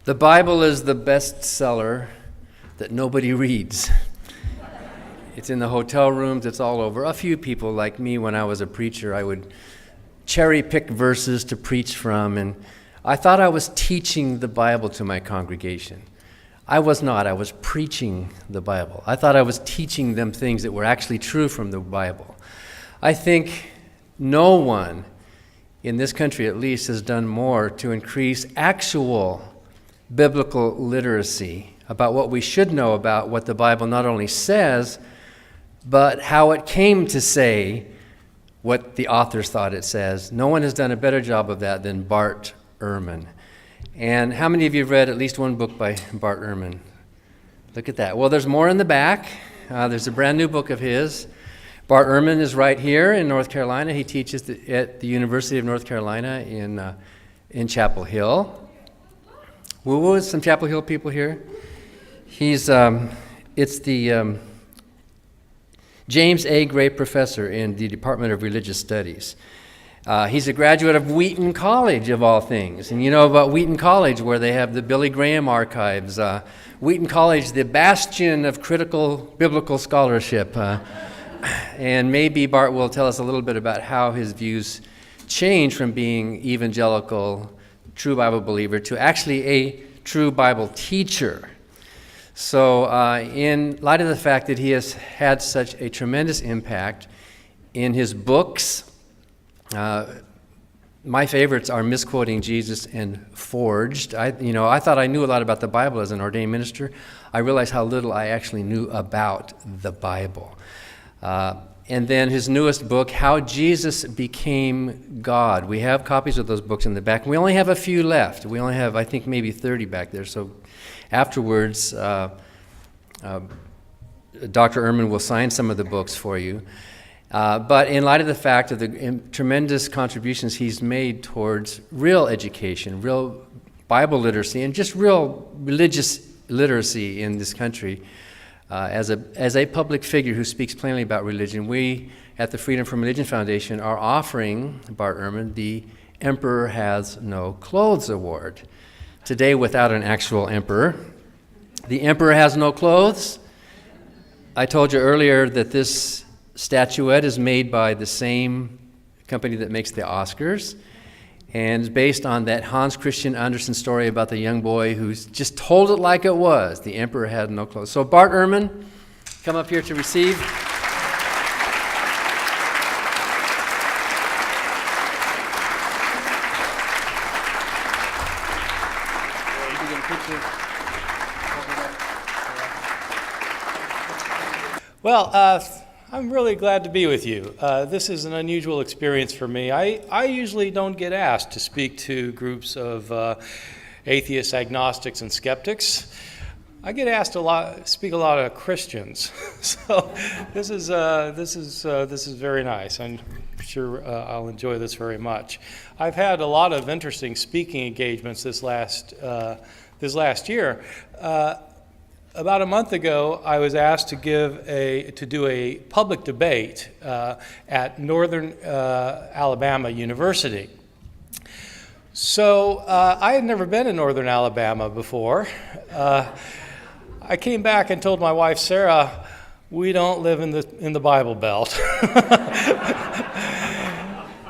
The Bible is the bestseller that nobody reads. It's in the hotel rooms, it's all over. A few people like me, when I was a preacher, I would cherry pick verses to preach from, and I thought I was teaching the Bible to my congregation. I was not. I was preaching the Bible. I thought I was teaching them things that were actually true from the Bible. I think no one, in this country at least, has done more to increase actual biblical literacy about what we should know about what the Bible not only says, but how it came to say what the authors thought it says. No one has done a better job of that than Bart Ehrman. And how many of you have read at least one book by Bart Ehrman? Look at that. Well, there's more in the back. There's a brand new book of his. Bart Ehrman is right here in North Carolina. He teaches at the University of North Carolina in Chapel Hill. Woo-woo, some Chapel Hill people here. It's the James A. Gray Professor in the Department of Religious Studies. He's a graduate of Wheaton College, of all things. And you know about Wheaton College, where they have the Billy Graham archives. Wheaton College, the bastion of critical biblical scholarship. And maybe Bart will tell us a little bit about how his views changed from being evangelical, true Bible believer, to actually a true Bible teacher. So in light of the fact that he has had such a tremendous impact in his books, my favorites are Misquoting Jesus and Forged. I thought I knew a lot about the Bible as an ordained minister. I realized how little I actually knew about the Bible. And then his newest book, How Jesus Became God. We have copies of those books in the back. We only have a few left. We only have, I think, maybe 30 back there. So afterwards, Dr. Ehrman will sign some of the books for you. But in light of the fact of the tremendous contributions he's made towards real education, real Bible literacy, and just real religious literacy in this country, as a public figure who speaks plainly about religion, we at the Freedom from Religion Foundation are offering Bart Ehrman the Emperor Has No Clothes Award. Today, without an actual emperor. The Emperor Has No Clothes. I told you earlier that this statuette is made by the same company that makes the Oscars, and is based on that Hans Christian Andersen story about the young boy who's just told it like it was. The Emperor Had No Clothes. So Bart Ehrman, come up here to receive. Well, I'm really glad to be with you. This is an unusual experience for me. I usually don't get asked to speak to groups of atheists, agnostics, and skeptics. I get asked speak a lot of Christians. So this is very nice. I'm sure I'll enjoy this very much. I've had a lot of interesting speaking engagements this last year. About a month ago, I was asked to do a public debate at Northern Alabama University. So I had never been in Northern Alabama before. I came back and told my wife Sarah, we don't live in the Bible Belt.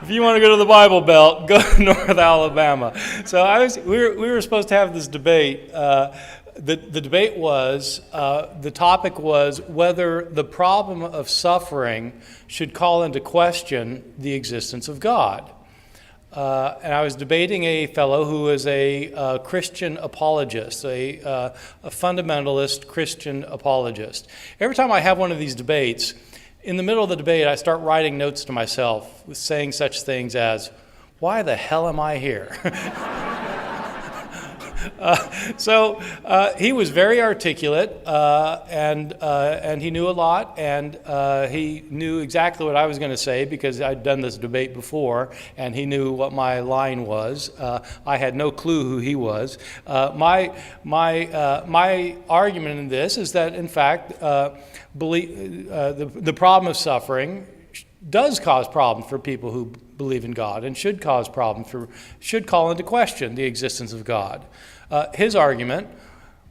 If you want to go to the Bible Belt, go to North Alabama. So we were supposed to have this debate. The debate was, the topic was whether the problem of suffering should call into question the existence of God. And I was debating a fellow who is a Christian apologist, a fundamentalist Christian apologist. Every time I have one of these debates, in the middle of the debate, I start writing notes to myself, saying such things as, why the hell am I here? So he was very articulate, and he knew a lot, and he knew exactly what I was going to say because I'd done this debate before, and he knew what my line was. I had no clue who he was. My argument in this is that, in fact, the problem of suffering does cause problems for people who believe in God, and should cause problems should call into question the existence of God. His argument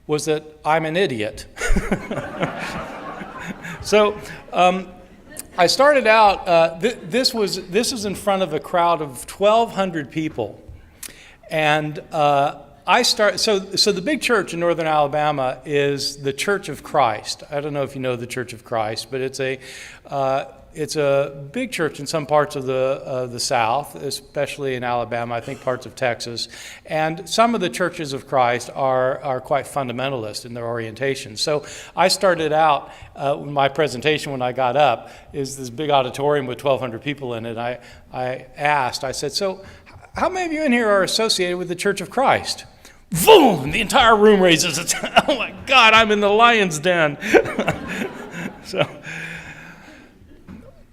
was that I'm an idiot. So I started out, this was in front of a crowd of 1,200 people. And so the big church in northern Alabama is the Church of Christ. I don't know if you know the Church of Christ, but it's a big church in some parts of the South, especially in Alabama, I think parts of Texas. And some of the churches of Christ are quite fundamentalist in their orientation. So I started out, my presentation when I got up is this big auditorium with 1,200 people in it. I said, so how many of you in here are associated with the Church of Christ? Boom! The entire room raises its, oh my God, I'm in the lion's den. So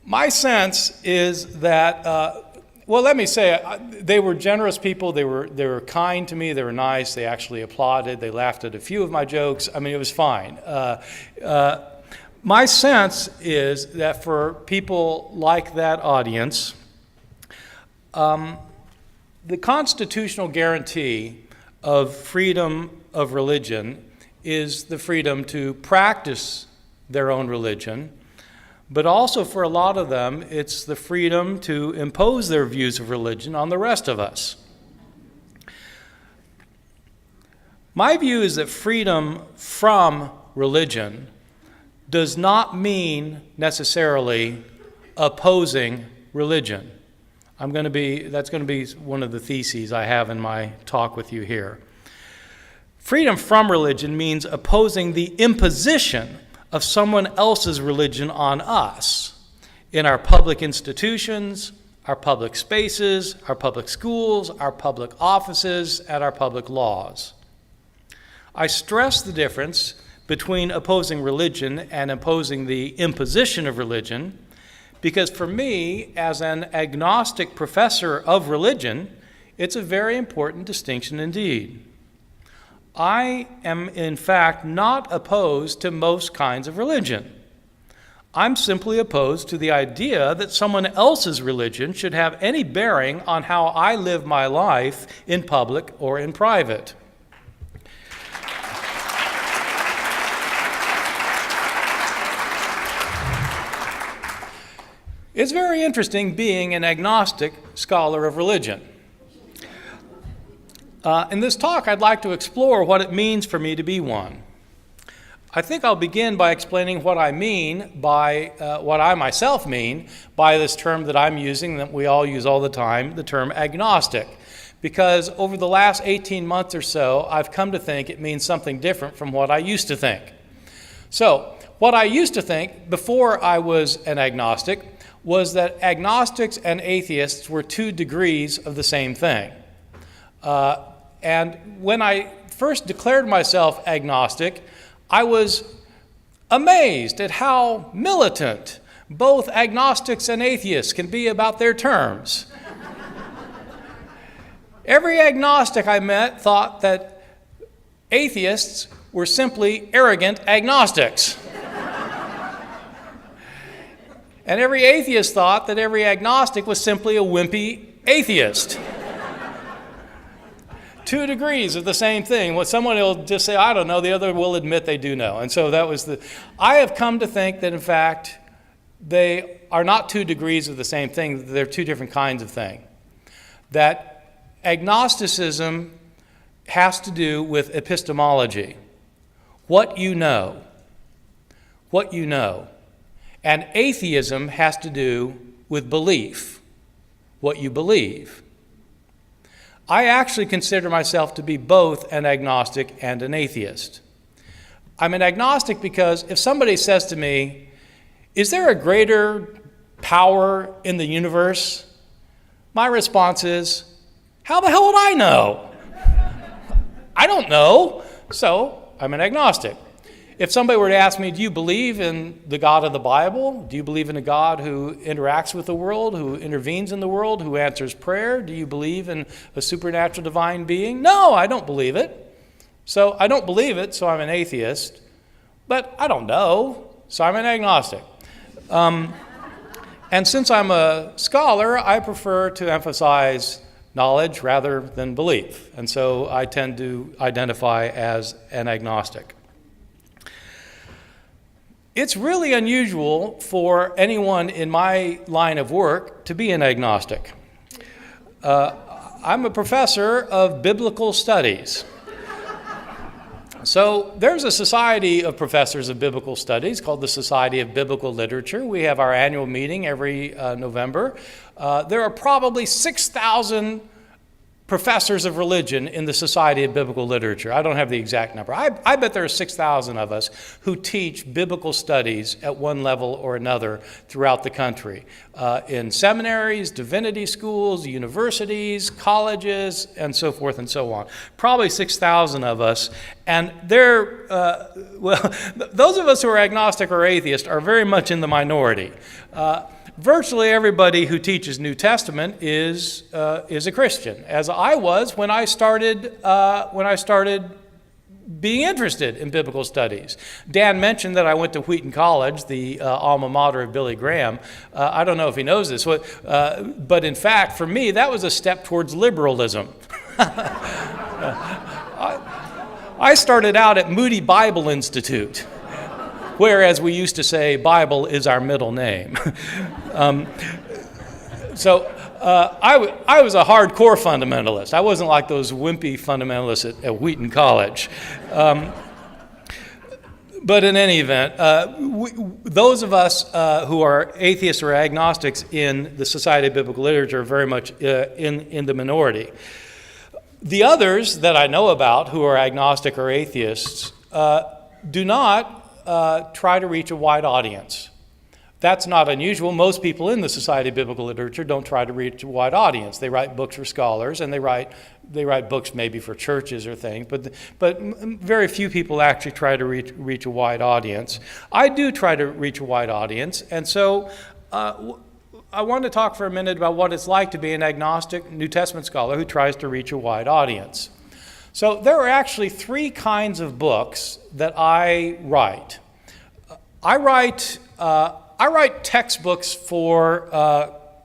my sense is that, well, let me say, they were generous people. They were kind to me. They were nice. They actually applauded. They laughed at a few of my jokes. I mean, it was fine. My sense is that for people like that audience, the constitutional guarantee of freedom of religion is the freedom to practice their own religion, but also for a lot of them, it's the freedom to impose their views of religion on the rest of us. My view is that freedom from religion does not mean necessarily opposing religion. That's going to be one of the theses I have in my talk with you here. Freedom from religion means opposing the imposition of someone else's religion on us in our public institutions, our public spaces, our public schools, our public offices, and our public laws. I stress the difference between opposing religion and opposing the imposition of religion, because for me, as an agnostic professor of religion, it's a very important distinction indeed. I am, in fact, not opposed to most kinds of religion. I'm simply opposed to the idea that someone else's religion should have any bearing on how I live my life in public or in private. It's very interesting being an agnostic scholar of religion. In this talk, I'd like to explore what it means for me to be one. I think I'll begin by explaining what I mean by, what I myself mean by this term that I'm using, that we all use all the time, the term agnostic. Because over the last 18 months or so, I've come to think it means something different from what I used to think. So, what I used to think before I was an agnostic was that agnostics and atheists were 2 degrees of the same thing. And when I first declared myself agnostic, I was amazed at how militant both agnostics and atheists can be about their terms. Every agnostic I met thought that atheists were simply arrogant agnostics. And every atheist thought that every agnostic was simply a wimpy atheist. 2 degrees of the same thing. Well, someone will just say, I don't know, the other will admit they do know. And so that was I have come to think that, in fact, they are not 2 degrees of the same thing, they're 2 different kinds of thing. That agnosticism has to do with epistemology, what you know. And atheism has to do with belief, what you believe. I actually consider myself to be both an agnostic and an atheist. I'm an agnostic because if somebody says to me, is there a greater power in the universe? My response is, how the hell would I know? I don't know, so I'm an agnostic. If somebody were to ask me, do you believe in the God of the Bible? Do you believe in a God who interacts with the world, who intervenes in the world, who answers prayer? Do you believe in a supernatural divine being? No, I don't believe it. So I don't believe it, so I'm an atheist. But I don't know, so I'm an agnostic. And since I'm a scholar, I prefer to emphasize knowledge rather than belief. And so I tend to identify as an agnostic. It's really unusual for anyone in my line of work to be an agnostic. I'm a professor of biblical studies. So there's a society of professors of biblical studies called the Society of Biblical Literature. We have our annual meeting every November. There are probably 6,000 professors of religion in the Society of Biblical Literature. I don't have the exact number. I bet there are 6,000 of us who teach biblical studies at one level or another throughout the country, in seminaries, divinity schools, universities, colleges, and so forth and so on. Probably 6,000 of us. And those of us who are agnostic or atheist are very much in the minority. Virtually everybody who teaches New Testament is a Christian, as I was when I started being interested in biblical studies. Dan mentioned that I went to Wheaton College, the alma mater of Billy Graham. I don't know if he knows this, but in fact, for me, that was a step towards liberalism. I started out at Moody Bible Institute, where, as we used to say, Bible is our middle name. I was a hardcore fundamentalist. I wasn't like those wimpy fundamentalists at Wheaton College. But in any event, those of us who are atheists or agnostics in the Society of Biblical Literature are very much in the minority. The others that I know about who are agnostic or atheists do not try to reach a wide audience. That's not unusual. Most people in the Society of Biblical Literature don't try to reach a wide audience. They write books for scholars, and they write books maybe for churches or things, but very few people actually try to reach a wide audience. I do try to reach a wide audience, and so I want to talk for a minute about what it's like to be an agnostic New Testament scholar who tries to reach a wide audience. So there are actually three kinds of books that I write. I write textbooks for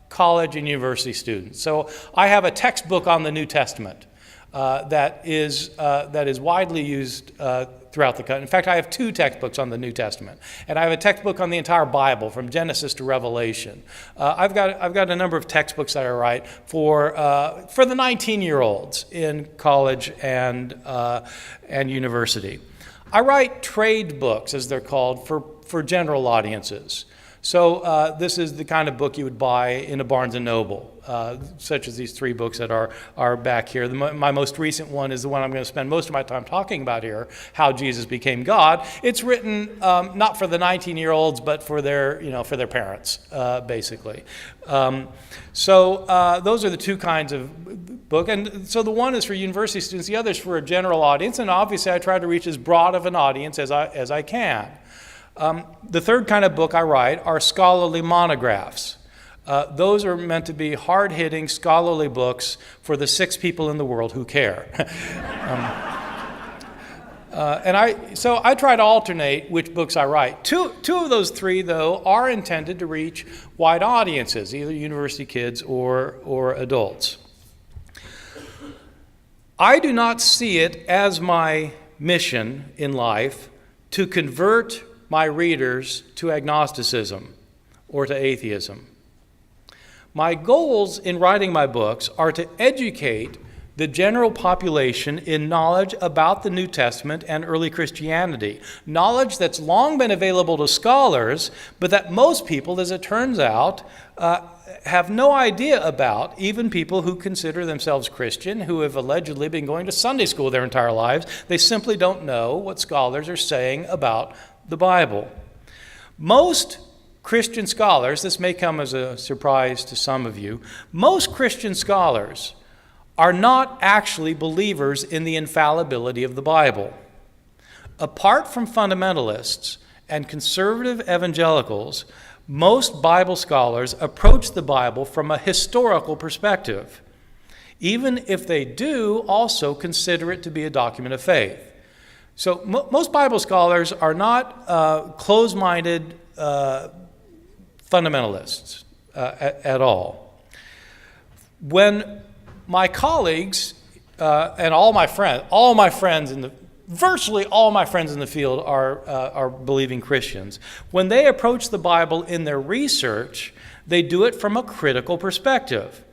college and university students. So I have a textbook on the New Testament that is widely used throughout the country. In fact, I have two textbooks on the New Testament, and I have a textbook on the entire Bible from Genesis to Revelation. I've got a number of textbooks that I write for the 19-year-olds in college and university. I write trade books, as they're called, for general audiences. So this is the kind of book you would buy in a Barnes & Noble, such as these three books that are back here. My most recent one is the one I'm going to spend most of my time talking about here, How Jesus Became God. It's written not for the 19-year-olds, but for their parents, basically. So those are the two kinds of book. And so the one is for university students, the other is for a general audience, and obviously I try to reach as broad of an audience as I can. The third kind of book I write are scholarly monographs. Those are meant to be hard-hitting scholarly books for the 6 people in the world who care. So I try to alternate which books I write. Two of those three, though, are intended to reach wide audiences, either university kids or adults. I do not see it as my mission in life to convert my readers to agnosticism or to atheism. My goals in writing my books are to educate the general population in knowledge about the New Testament and early Christianity, knowledge that's long been available to scholars, but that most people, as it turns out, have no idea about, even people who consider themselves Christian, who have allegedly been going to Sunday school their entire lives. They simply don't know what scholars are saying about the Bible. Most Christian scholars, this may come as a surprise to some of you, most Christian scholars are not actually believers in the infallibility of the Bible. Apart from fundamentalists and conservative evangelicals, most Bible scholars approach the Bible from a historical perspective, even if they do also consider it to be a document of faith. So most Bible scholars are not closed-minded fundamentalists at all. When my colleagues and virtually all my friends in the field are believing Christians. When they approach the Bible in their research, they do it from a critical perspective.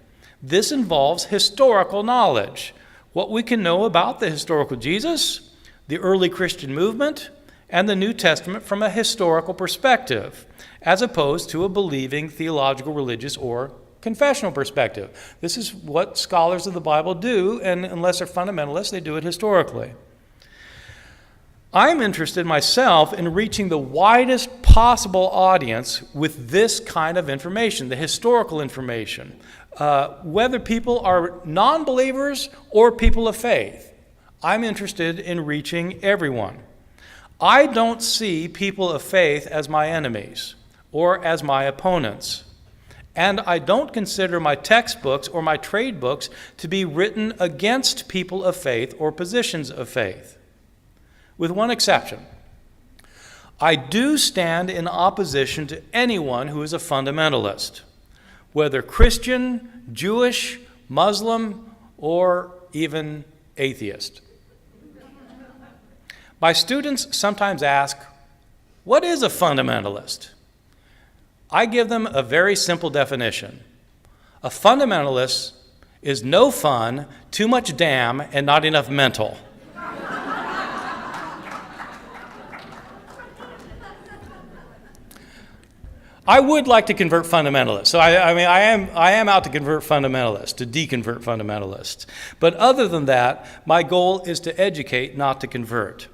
This involves historical knowledge, what we can know about the historical Jesus, the early Christian movement, and the New Testament from a historical perspective, as opposed to a believing theological, religious, or confessional perspective. This is what scholars of the Bible do, and unless they're fundamentalists, they do it historically. I'm interested myself in reaching the widest possible audience with this kind of information, the historical information, whether people are non-believers or people of faith. I'm interested in reaching everyone. I don't see people of faith as my enemies or as my opponents. And I don't consider my textbooks or my trade books to be written against people of faith or positions of faith, with one exception. I do stand in opposition to anyone who is a fundamentalist, whether Christian, Jewish, Muslim, or even atheist. My students sometimes ask, what is a fundamentalist? I give them a very simple definition. A fundamentalist is no fun, too much damn, and not enough mental. I would like to convert fundamentalists. So I am out to convert fundamentalists, to deconvert fundamentalists. But other than that, my goal is to educate, not to convert.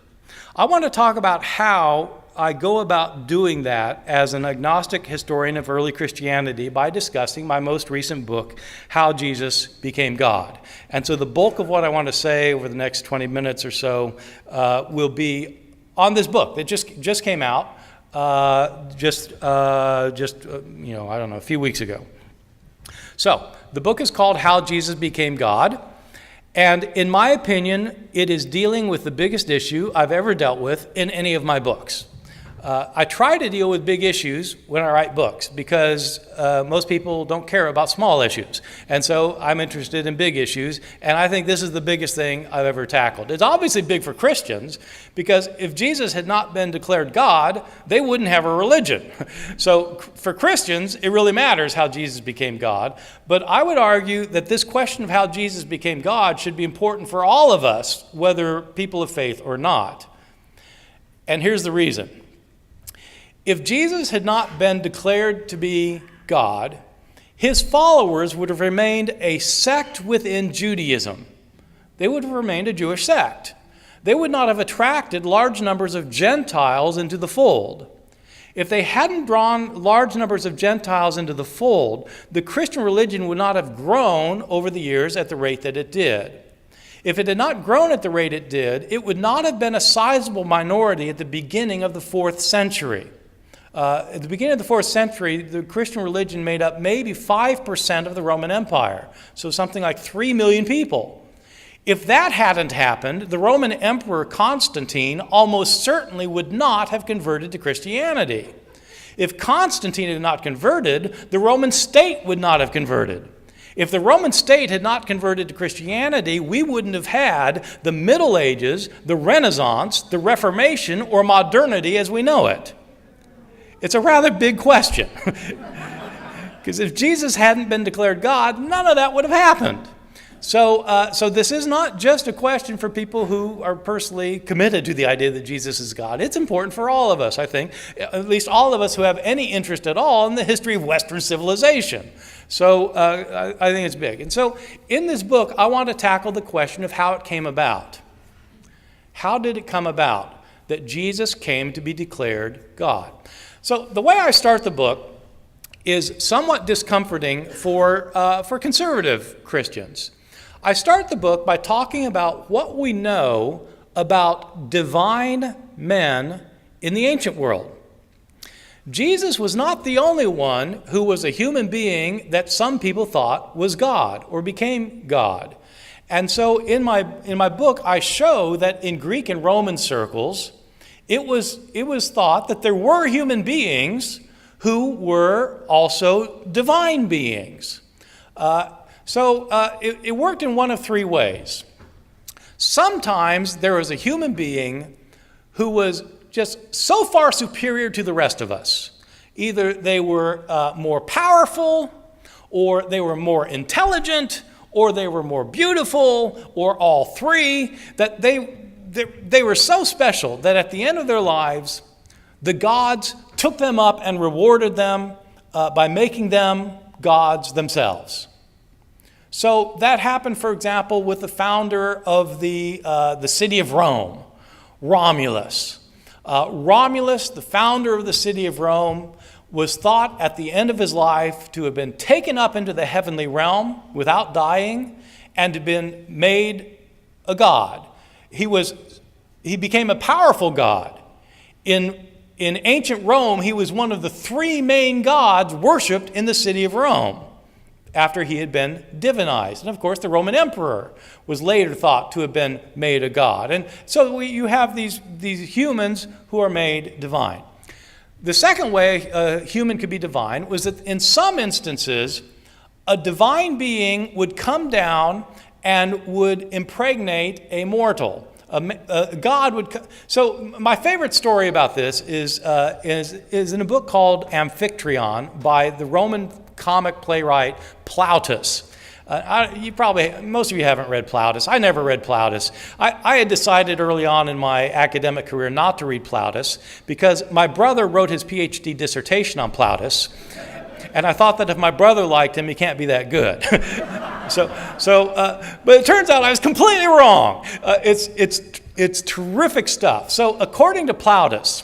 I want to talk about how I go about doing that as an agnostic historian of early Christianity by discussing my most recent book, How Jesus Became God. And so the bulk of what I want to say over the next 20 minutes or so will be on this book that just came out a few weeks ago. So the book is called How Jesus Became God. And in my opinion, it is dealing with the biggest issue I've ever dealt with in any of my books. I try to deal with big issues when I write books because most people don't care about small issues. And so I'm interested in big issues, and I think this is the biggest thing I've ever tackled. It's obviously big for Christians because if Jesus had not been declared God, they wouldn't have a religion. So for Christians, it really matters how Jesus became God. But I would argue that this question of how Jesus became God should be important for all of us, whether people of faith or not. And here's the reason. If Jesus had not been declared to be God, his followers would have remained a sect within Judaism. They would have remained a Jewish sect. They would not have attracted large numbers of Gentiles into the fold. If they hadn't drawn large numbers of Gentiles into the fold, the Christian religion would not have grown over the years at the rate that it did. If it had not grown at the rate it did, it would not have been a sizable minority at the beginning of the 4th century. At the beginning of the 4th century, the Christian religion made up maybe 5% of the Roman Empire, so something like 3 million people. If that hadn't happened, the Roman Emperor Constantine almost certainly would not have converted to Christianity. If Constantine had not converted, the Roman state would not have converted. If the Roman state had not converted to Christianity, we wouldn't have had the Middle Ages, the Renaissance, the Reformation, or modernity as we know it. It's a rather big question. Because if Jesus hadn't been declared God, none of that would have happened. So this is not just a question for people who are personally committed to the idea that Jesus is God. It's important for all of us, I think, at least all of us who have any interest at all in the history of Western civilization. So I think it's big. And so in this book, I want to tackle the question of how it came about. How did it come about that Jesus came to be declared God? So the way I start the book is somewhat discomforting for conservative Christians. I start the book by talking about what we know about divine men in the ancient world. Jesus was not the only one who was a human being that some people thought was God or became God. And so in my book, I show that in Greek and Roman circles, it was thought that there were human beings who were also divine beings. So it worked in one of three ways. Sometimes there was a human being who was just so far superior to the rest of us. Either they were more powerful, or they were more intelligent, or they were more beautiful, or all three, that they were so special that at the end of their lives, the gods took them up and rewarded them by making them gods themselves. So that happened, for example, with the founder of the city of Rome, Romulus. Romulus, the founder of the city of Rome, was thought at the end of his life to have been taken up into the heavenly realm without dying and to have been made a god. He became a powerful god. In ancient Rome, he was one of the three main gods worshipped in the city of Rome after he had been divinized. And of course, the Roman emperor was later thought to have been made a god. And so you have these humans who are made divine. The second way a human could be divine was that in some instances, a divine being would come down and would impregnate a mortal. A god would. So my favorite story about this is in a book called Amphitryon by the Roman comic playwright Plautus. Most of you haven't read Plautus. I never read Plautus. I had decided early on in my academic career not to read Plautus because my brother wrote his PhD dissertation on Plautus, and I thought that if my brother liked him, he can't be that good. But it turns out I was completely wrong. It's terrific stuff. So according to Plautus,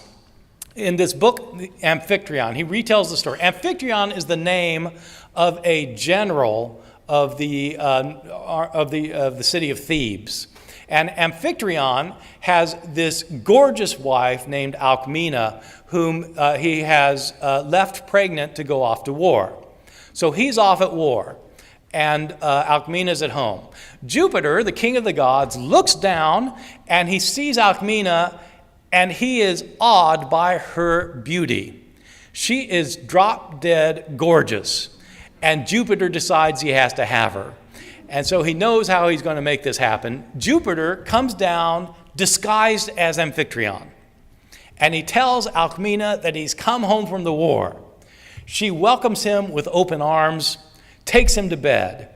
in this book, Amphitryon, he retells the story. Amphitryon is the name of a general of the city of Thebes. And Amphitryon has this gorgeous wife named Alcmena, whom he has left pregnant to go off to war. So he's off at war, and Alcmena's at home. Jupiter, the king of the gods, looks down, and he sees Alcmena, and he is awed by her beauty. She is drop-dead gorgeous. And Jupiter decides he has to have her. And so he knows how he's going to make this happen. Jupiter comes down disguised as Amphitryon. And he tells Alcmena that he's come home from the war. She welcomes him with open arms, takes him to bed.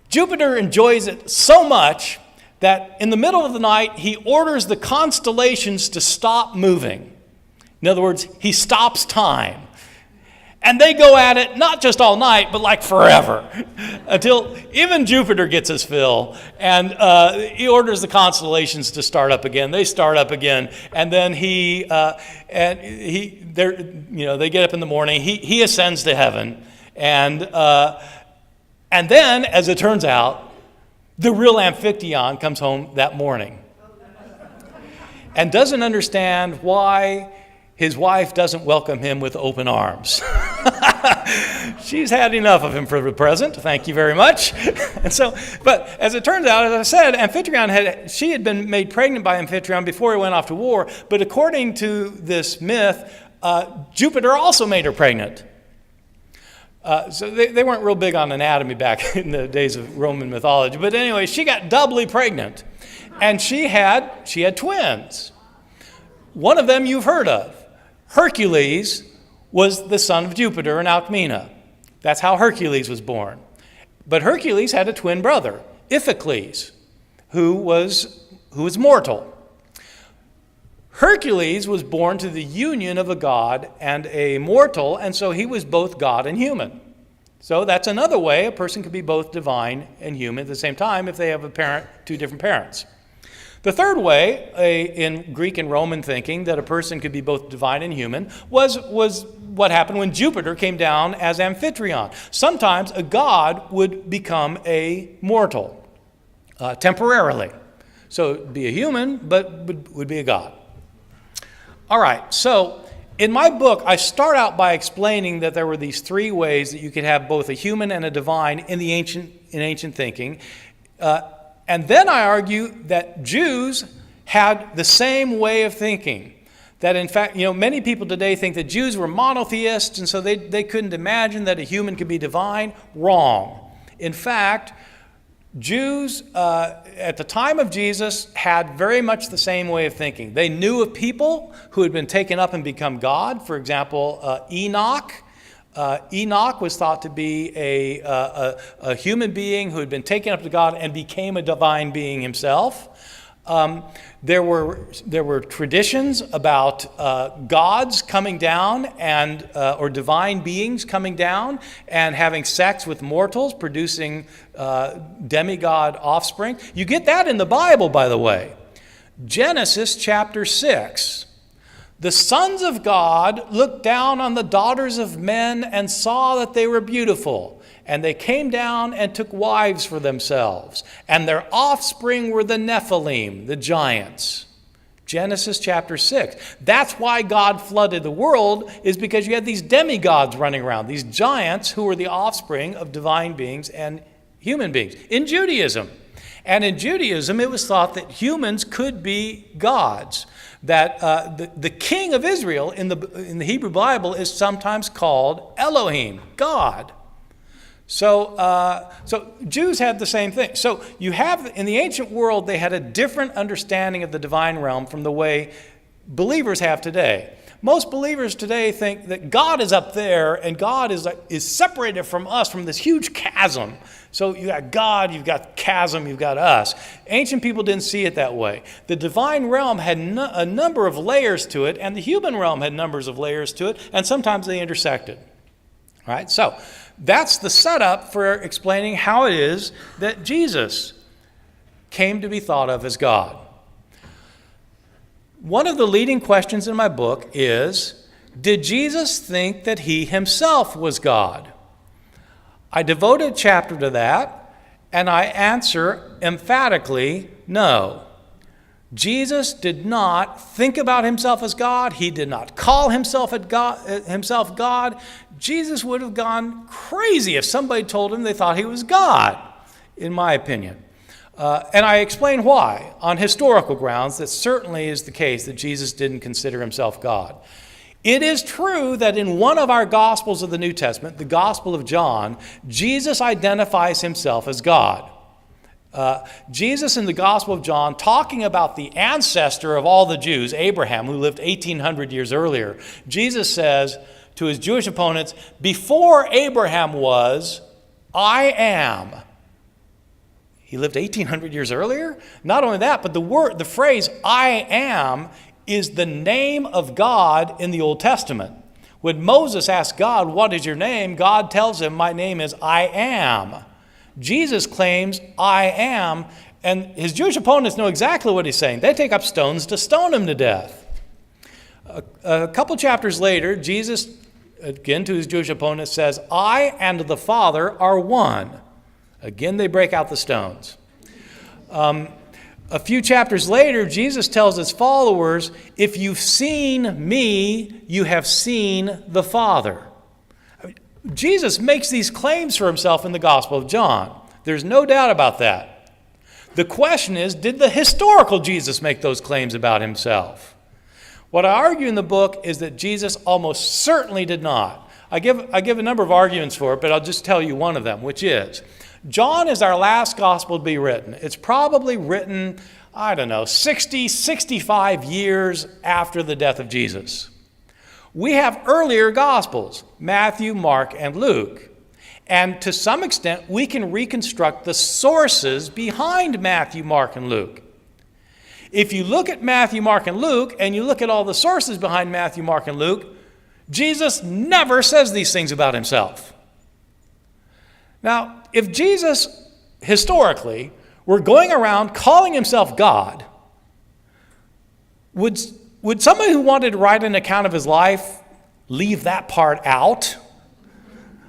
Jupiter enjoys it so much that in the middle of the night, he orders the constellations to stop moving. In other words, he stops time. And they go at it, not just all night, but like forever, until even Jupiter gets his fill, and he orders the constellations to start up again. They start up again, and then they get up in the morning. He ascends to heaven, and then, as it turns out, the real Amphitryon comes home that morning, and doesn't understand why his wife doesn't welcome him with open arms. She's had enough of him for the present. Thank you very much. But as it turns out, as I said, Amphitryon had been made pregnant by Amphitryon before he went off to war. But according to this myth, Jupiter also made her pregnant. So they weren't real big on anatomy back in the days of Roman mythology. But anyway, she got doubly pregnant, and she had twins. One of them you've heard of. Hercules was the son of Jupiter and Alcmena. That's how Hercules was born. But Hercules had a twin brother, Iphicles, who was mortal. Hercules was born to the union of a god and a mortal, and so he was both god and human. So that's another way a person could be both divine and human at the same time if they have two different parents. The third way, in Greek and Roman thinking, that a person could be both divine and human was what happened when Jupiter came down as Amphitryon. Sometimes a god would become a mortal, temporarily. So it'd be a human, but would be a god. All right, so in my book, I start out by explaining that there were these three ways that you could have both a human and a divine in ancient thinking. And then I argue that Jews had the same way of thinking. That in fact, many people today think that Jews were monotheists, and so they couldn't imagine that a human could be divine. Wrong. In fact, Jews at the time of Jesus had very much the same way of thinking. They knew of people who had been taken up and become God. For example, Enoch. Enoch was thought to be a human being who had been taken up to God and became a divine being himself. There were traditions about gods coming down and or divine beings coming down and having sex with mortals, producing demigod offspring. You get that in the Bible, by the way. Genesis chapter 6. The sons of God looked down on the daughters of men and saw that they were beautiful. And they came down and took wives for themselves. And their offspring were the Nephilim, the giants. Genesis chapter 6. That's why God flooded the world, is because you had these demigods running around, these giants who were the offspring of divine beings and human beings. In Judaism. And in Judaism, it was thought that humans could be gods. That the king of Israel in the Hebrew Bible is sometimes called Elohim, God. So Jews had the same thing. So you have, in the ancient world, they had a different understanding of the divine realm from the way believers have today. Most believers today think that God is up there and God is separated from us from this huge chasm. So you got God, you've got chasm, you've got us. Ancient people didn't see it that way. The divine realm had a number of layers to it, and the human realm had numbers of layers to it, and sometimes they intersected. All right, so that's the setup for explaining how it is that Jesus came to be thought of as God. One of the leading questions in my book is, did Jesus think that he himself was God? I devote a chapter to that, and I answer emphatically, no. Jesus did not think about himself as God. He did not call himself God. Jesus would have gone crazy if somebody told him they thought he was God, in my opinion. And I explain why, on historical grounds, that certainly is the case that Jesus didn't consider himself God. It is true that in one of our Gospels of the New Testament, the Gospel of John, Jesus identifies himself as God. Jesus in the Gospel of John, talking about the ancestor of all the Jews, Abraham, who lived 1,800 years earlier, Jesus says to his Jewish opponents, before Abraham was, I am. He lived 1,800 years earlier? Not only that, but the phrase I am is the name of God in the Old Testament. When Moses asks God, what is your name? God tells him, my name is I am. Jesus claims I am, and his Jewish opponents know exactly what he's saying. They take up stones to stone him to death. A couple chapters later, Jesus, again to his Jewish opponents, says, I and the Father are one. Again, they break out the stones. A few chapters later, Jesus tells his followers, if you've seen me, you have seen the Father. Jesus makes these claims for himself in the Gospel of John. There's no doubt about that. The question is, did the historical Jesus make those claims about himself? What I argue in the book is that Jesus almost certainly did not. I give a number of arguments for it, but I'll just tell you one of them, which is, John is our last gospel to be written. It's probably written, 60, 65 years after the death of Jesus. We have earlier gospels, Matthew, Mark, and Luke. And to some extent, we can reconstruct the sources behind Matthew, Mark, and Luke. If you look at Matthew, Mark, and Luke, and you look at all the sources behind Matthew, Mark, and Luke, Jesus never says these things about himself. Now, if Jesus, historically, were going around calling himself God, would somebody who wanted to write an account of his life leave that part out?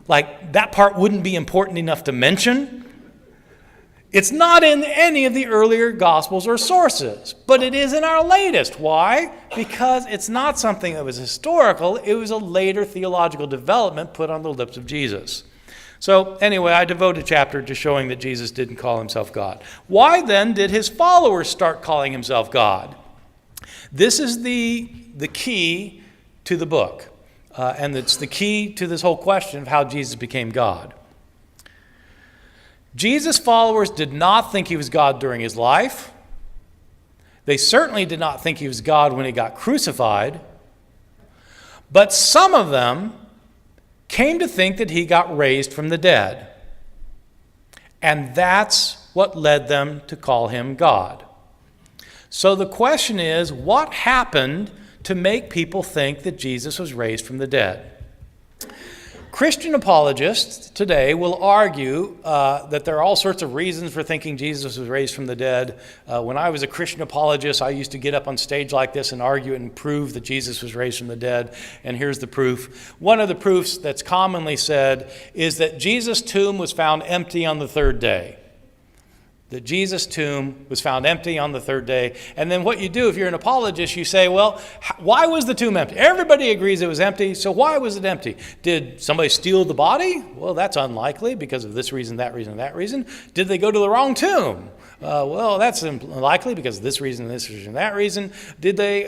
Like, that part wouldn't be important enough to mention? It's not in any of the earlier Gospels or sources, but it is in our latest. Why? Because it's not something that was historical. It was a later theological development put on the lips of Jesus. So anyway, I devote a chapter to showing that Jesus didn't call himself God. Why then did his followers start calling himself God? This is the key to the book, and it's the key to this whole question of how Jesus became God. Jesus' followers did not think he was God during his life. They certainly did not think he was God when he got crucified. But some of them came to think that he got raised from the dead. And that's what led them to call him God. So the question is, what happened to make people think that Jesus was raised from the dead? Christian apologists today will argue that there are all sorts of reasons for thinking Jesus was raised from the dead. When I was a Christian apologist, I used to get up on stage like this and argue and prove that Jesus was raised from the dead. And here's the proof. One of the proofs that's commonly said is that Jesus' tomb was found empty on the third day. That Jesus' tomb was found empty on the third day. And then what you do if you're an apologist, you say, well, why was the tomb empty? Everybody agrees it was empty, so why was it empty? Did somebody steal the body? Well, that's unlikely because of this reason, that reason, that reason. Did they go to the wrong tomb? Well, that's unlikely because of this reason, that reason. Did they,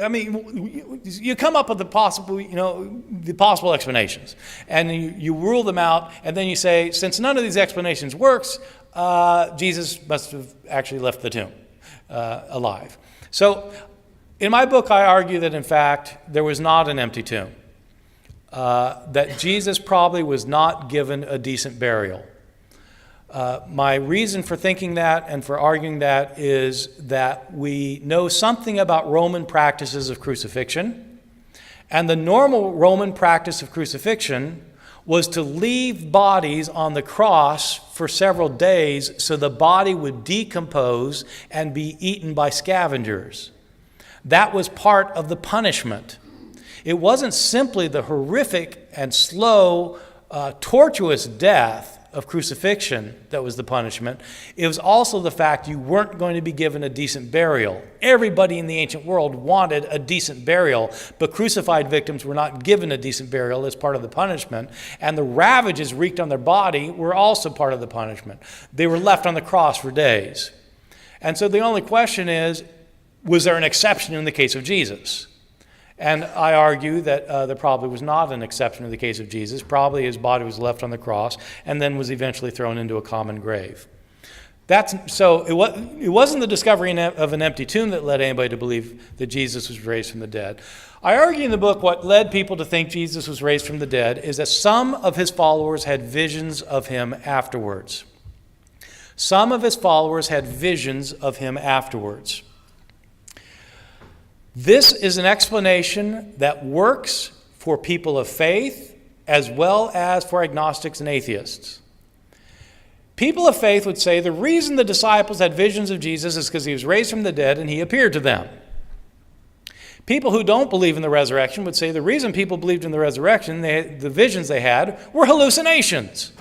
you come up with the possible explanations. And you rule them out, and then you say, since none of these explanations works, Jesus must have actually left the tomb alive. So in my book, I argue that, in fact, there was not an empty tomb, that Jesus probably was not given a decent burial. My reason for thinking that and for arguing that is that we know something about Roman practices of crucifixion, and the normal Roman practice of crucifixion was to leave bodies on the cross for several days so the body would decompose and be eaten by scavengers. That was part of the punishment. It wasn't simply the horrific and slow, tortuous death of crucifixion that was the punishment. It was also the fact you weren't going to be given a decent burial. Everybody in the ancient world wanted a decent burial, but crucified victims were not given a decent burial as part of the punishment, and the ravages wreaked on their body were also part of the punishment. They were left on the cross for days. And so the only question is, was there an exception in the case of Jesus? And I argue that there probably was not an exception in the case of Jesus. Probably his body was left on the cross and then was eventually thrown into a common grave. So it wasn't the discovery of an empty tomb that led anybody to believe that Jesus was raised from the dead. I argue in the book what led people to think Jesus was raised from the dead is that some of his followers had visions of him afterwards. Some of his followers had visions of him afterwards. This is an explanation that works for people of faith as well as for agnostics and atheists. People of faith would say the reason the disciples had visions of Jesus is because he was raised from the dead and he appeared to them. People who don't believe in the resurrection would say the reason people believed in the resurrection, the visions they had, were hallucinations.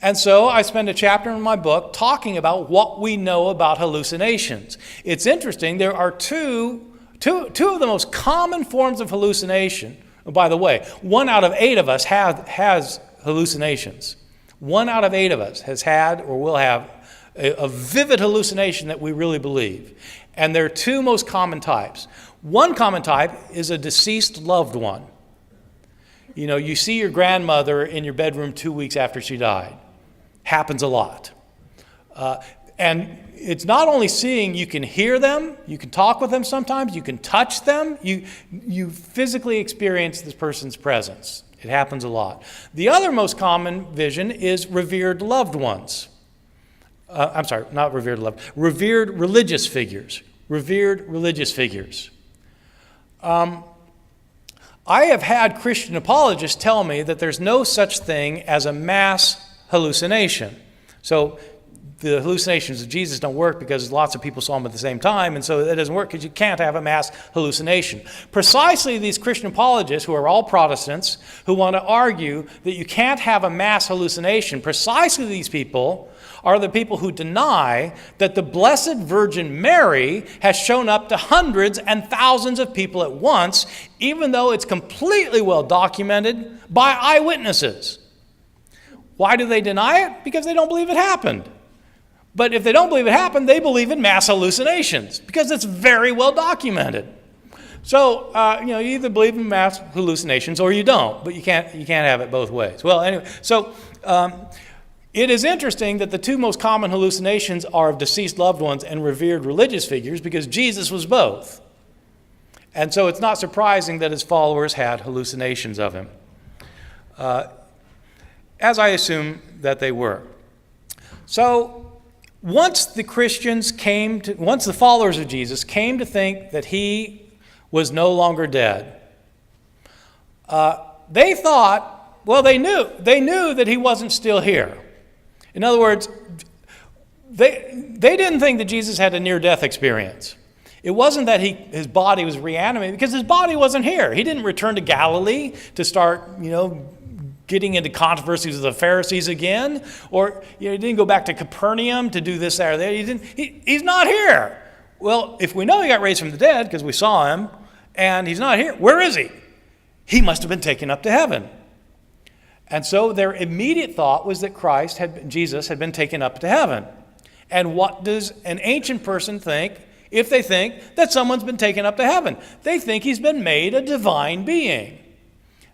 And so I spend a chapter in my book talking about what we know about hallucinations. It's interesting, there are two of the most common forms of hallucination. Oh, by the way, 1 out of 8 of us has hallucinations. 1 out of 8 of us has had or will have a vivid hallucination that we really believe. And there are 2 most common types. One common type is a deceased loved one. You see your grandmother in your bedroom 2 weeks after she died. Happens a lot. And it's not only seeing, you can hear them, you can talk with them sometimes, you can touch them, you physically experience this person's presence. It happens a lot. The other most common vision is revered loved ones. Revered religious figures. Revered religious figures. I have had Christian apologists tell me that there's no such thing as a mass hallucination. So the hallucinations of Jesus don't work because lots of people saw him at the same time, and so that doesn't work because you can't have a mass hallucination. Precisely these Christian apologists, who are all Protestants, who want to argue that you can't have a mass hallucination, precisely these people are the people who deny that the Blessed Virgin Mary has shown up to hundreds and thousands of people at once, even though it's completely well documented by eyewitnesses. Why do they deny it? Because they don't believe it happened. But if they don't believe it happened, they believe in mass hallucinations because it's very well documented. So, you either believe in mass hallucinations or you don't, but you can't have it both ways. Well, anyway, so It is interesting that the two most common hallucinations are of deceased loved ones and revered religious figures because Jesus was both. And so it's not surprising that his followers had hallucinations of him, as I assume that they were. So once the followers of Jesus came to think that he was no longer dead, they thought, well, they knew that he wasn't still here. In other words, they didn't think that Jesus had a near-death experience. It wasn't that his body was reanimated, because his body wasn't here. He didn't return to Galilee to start, getting into controversies with the Pharisees again, or he didn't go back to Capernaum to do this, that, or that. He's not here. Well, if we know he got raised from the dead because we saw him, and he's not here, where is he? He must have been taken up to heaven. And so their immediate thought was that Jesus had been taken up to heaven. And what does an ancient person think if they think that someone's been taken up to heaven? They think he's been made a divine being.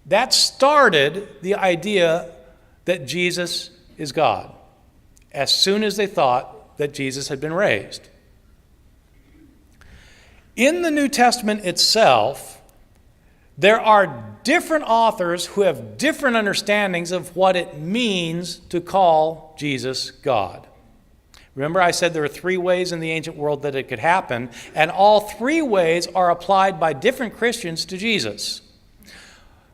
That started the idea that Jesus is God, as soon as they thought that Jesus had been raised. In the New Testament itself, there are different authors who have different understandings of what it means to call Jesus God. Remember, I said there are 3 ways in the ancient world that it could happen, and all 3 ways are applied by different Christians to Jesus.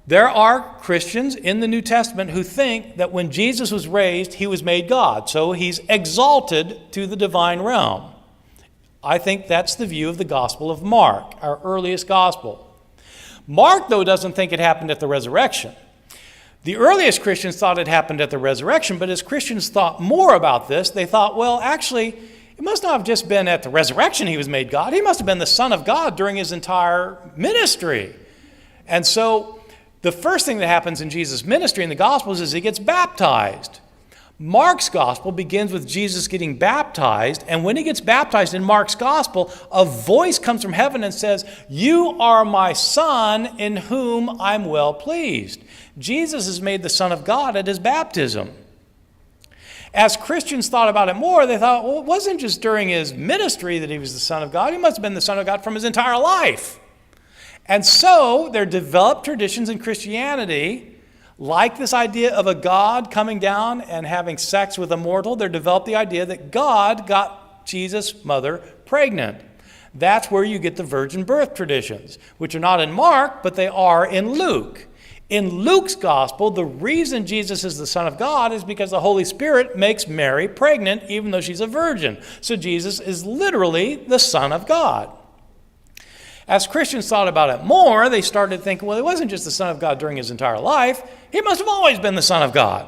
There are Christians in the New Testament who think that when Jesus was raised, he was made God, so he's exalted to the divine realm. I think that's the view of the Gospel of Mark, our earliest gospel. Mark, though, doesn't think it happened at the resurrection. The earliest Christians thought it happened at the resurrection, but as Christians thought more about this, they thought, well, actually, it must not have just been at the resurrection he was made God. He must have been the Son of God during his entire ministry. And so the first thing that happens in Jesus' ministry in the Gospels is he gets baptized. Mark's gospel begins with Jesus getting baptized, and when he gets baptized in Mark's gospel, a voice comes from heaven and says, "You are my Son, in whom I'm well pleased." Jesus is made the Son of God at his baptism. As Christians thought about it more, they thought, well, it wasn't just during his ministry that he was the Son of God. He must have been the Son of God from his entire life. And so there developed traditions in Christianity, like this idea of a God coming down and having sex with a mortal. There developed the idea that God got Jesus' mother pregnant. That's where you get the virgin birth traditions, which are not in Mark, but they are in Luke. In Luke's gospel, the reason Jesus is the Son of God is because the Holy Spirit makes Mary pregnant, even though she's a virgin. So Jesus is literally the Son of God. As Christians thought about it more, they started thinking, well, he wasn't just the Son of God during his entire life. He must have always been the Son of God.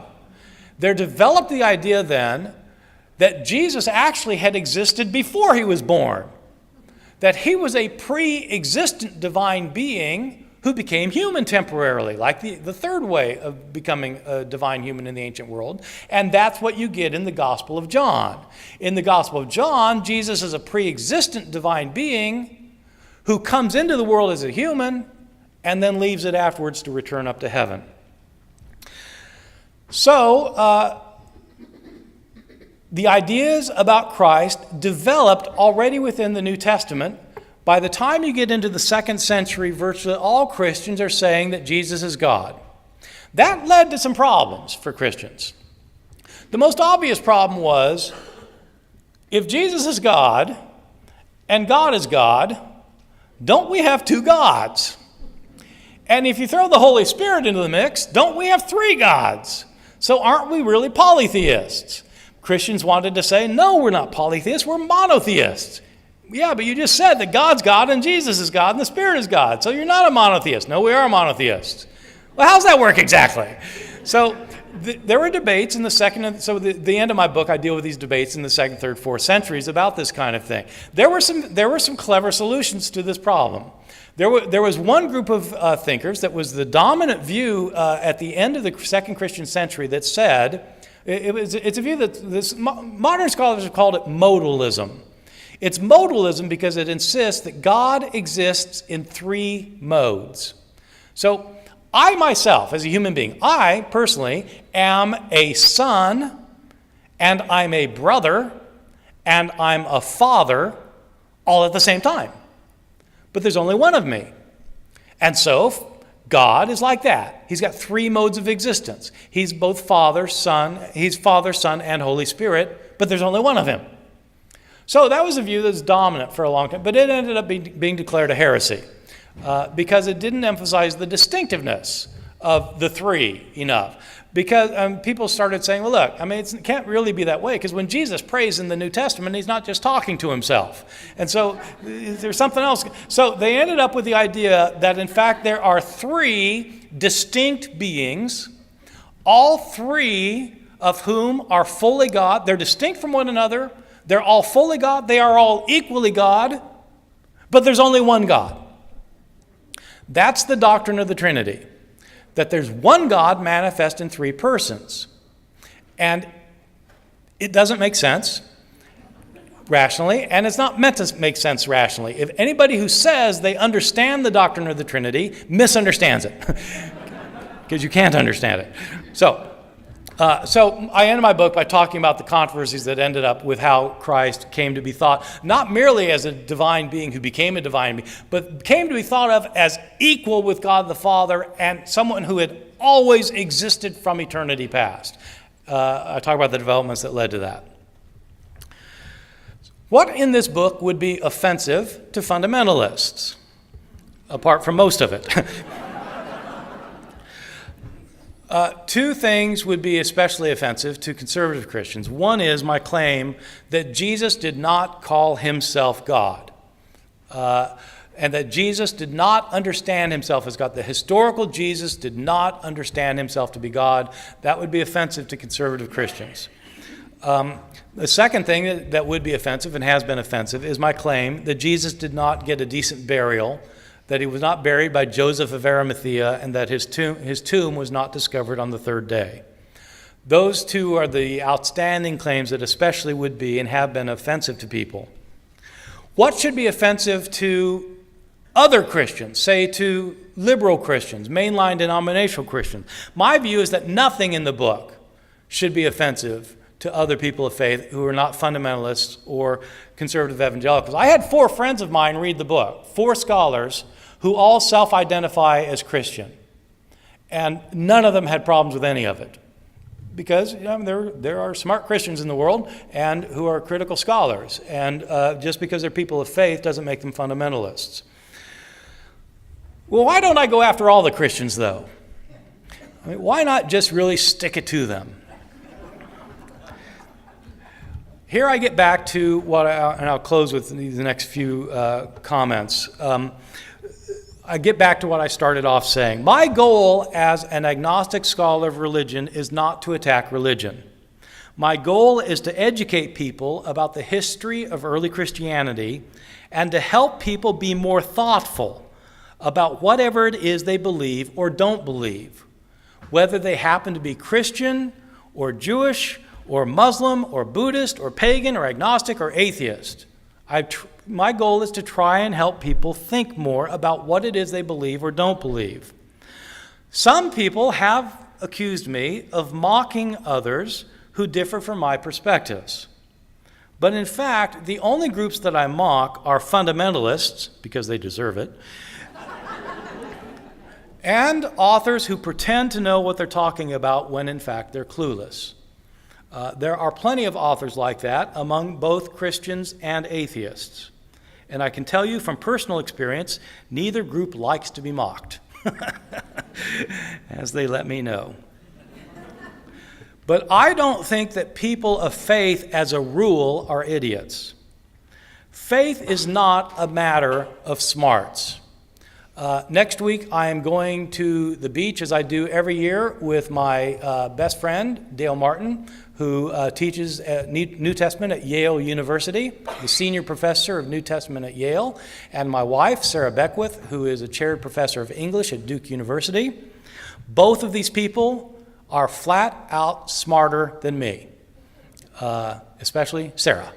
There developed the idea then that Jesus actually had existed before he was born, that he was a pre-existent divine being who became human temporarily, like the third way of becoming a divine human in the ancient world. And that's what you get in the Gospel of John. In the Gospel of John, Jesus is a pre-existent divine being who comes into the world as a human and then leaves it afterwards to return up to heaven. So, the ideas about Christ developed already within the New Testament. By the time you get into the 2nd century, virtually all Christians are saying that Jesus is God. That led to some problems for Christians. The most obvious problem was, if Jesus is God and God is God, don't we have 2 gods? And if you throw the Holy Spirit into the mix, don't we have 3 gods? So aren't we really polytheists? Christians wanted to say, no, we're not polytheists, we're monotheists. Yeah, but you just said that God's God and Jesus is God and the Spirit is God, so you're not a monotheist. No, we are monotheists. Well, how's that work exactly? So there were debates in the second, so the end of my book, I deal with these debates in the 2nd, 3rd, 4th centuries about this kind of thing. There were some clever solutions to this problem. There was one group of thinkers that was the dominant view at the end of the 2nd Christian century that said, it's a view that modern scholars have called it modalism. It's modalism because it insists that God exists in 3 modes. So I myself, as a human being, I personally am a son and I'm a brother, and I'm a father all at the same time. But there's only one of me. And so God is like that. He's got three modes of existence. He's both Father, Son, and Holy Spirit, but there's only one of him. So that was a view that was dominant for a long time, but it ended up being declared a heresy because it didn't emphasize the distinctiveness of the three enough. Because people started saying, well, look, it can't really be that way, because when Jesus prays in the New Testament, he's not just talking to himself. And so there's something else. So they ended up with the idea that, in fact, there are three distinct beings, all three of whom are fully God. They're distinct from one another. They're all fully God. They are all equally God. But there's only one God. That's the doctrine of the Trinity. That there's one God manifest in three persons. And it doesn't make sense rationally, and it's not meant to make sense rationally. If anybody who says they understand the doctrine of the Trinity misunderstands it, because you can't understand it. So I ended my book by talking about the controversies that ended up with how Christ came to be thought, not merely as a divine being who became a divine being, but came to be thought of as equal with God the Father and someone who had always existed from eternity past. I talk about the developments that led to that. What in this book would be offensive to fundamentalists, apart from most of it? Two things would be especially offensive to conservative Christians. One is my claim that Jesus did not call himself God, and that Jesus did not understand himself as God. The historical Jesus did not understand himself to be God. That would be offensive to conservative Christians. The second thing that would be offensive and has been offensive is my claim that Jesus did not get a decent burial, that he was not buried by Joseph of Arimathea, and that his tomb was not discovered on the third day. Those two are the outstanding claims that especially would be and have been offensive to people. What should be offensive to other Christians, say to liberal Christians, mainline denominational Christians? My view is that nothing in the book should be offensive to other people of faith who are not fundamentalists or conservative evangelicals. I had 4 friends of mine read the book, 4 scholars who all self-identify as Christian. And none of them had problems with any of it. Because there are smart Christians in the world and who are critical scholars. And just because they're people of faith doesn't make them fundamentalists. Well, why don't I go after all the Christians, though? Why not just really stick it to them? Here I get back to and I'll close with the next few comments. I get back to what I started off saying. My goal as an agnostic scholar of religion is not to attack religion. My goal is to educate people about the history of early Christianity and to help people be more thoughtful about whatever it is they believe or don't believe, whether they happen to be Christian or Jewish or Muslim or Buddhist or pagan or agnostic or atheist. My goal is to try and help people think more about what it is they believe or don't believe. Some people have accused me of mocking others who differ from my perspectives. But in fact, the only groups that I mock are fundamentalists, because they deserve it, and authors who pretend to know what they're talking about when in fact they're clueless. There are plenty of authors like that among both Christians and atheists. And I can tell you from personal experience, neither group likes to be mocked, as they let me know. But I don't think that people of faith as a rule are idiots. Faith is not a matter of smarts. Next week, I am going to the beach, as I do every year, with my best friend, Dale Martin, who teaches New Testament at Yale University, the senior professor of New Testament at Yale, and my wife, Sarah Beckwith, who is a chaired professor of English at Duke University. Both of these people are flat out smarter than me, especially Sarah.